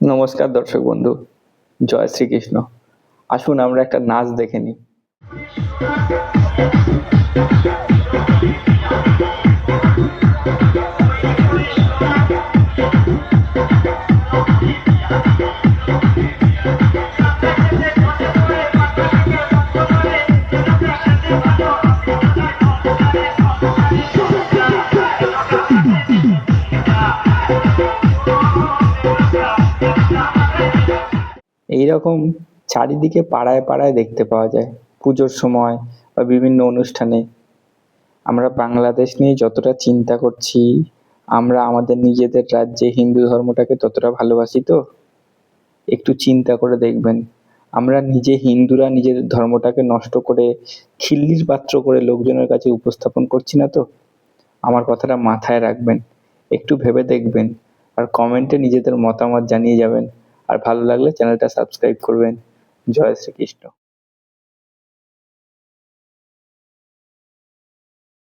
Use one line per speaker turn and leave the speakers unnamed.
নমস্কার দর্শক বন্ধু, জয় শ্রীকৃষ্ণ। আসুন আমরা একটা নাচ দেখে নিই। এইরকম চারিদিকে পাড়ায় পাড়ায় দেখতে পাওয়া যায় পুজোর সময় বা বিভিন্ন অনুষ্ঠানে। আমরা বাংলাদেশ নিয়ে যতটা চিন্তা করছি, আমরা আমাদের নিজেদের রাজ্যে হিন্দু ধর্মটাকে ততটা ভালোবাসি তো? একটু চিন্তা করে দেখবেন, আমরা নিজে হিন্দুরা নিজেদের ধর্মটাকে নষ্ট করে খিল্লির পাত্র করে লোকজনের কাছে উপস্থাপন করছি না তো? আমার কথাটা মাথায় রাখবেন, একটু ভেবে দেখবেন, আর কমেন্টে নিজেদের মতামত জানিয়ে যাবেন। আর ভালো লাগলে চ্যানেলটা সাবস্ক্রাইব করবেন। জয় শ্রীকৃষ্ণ।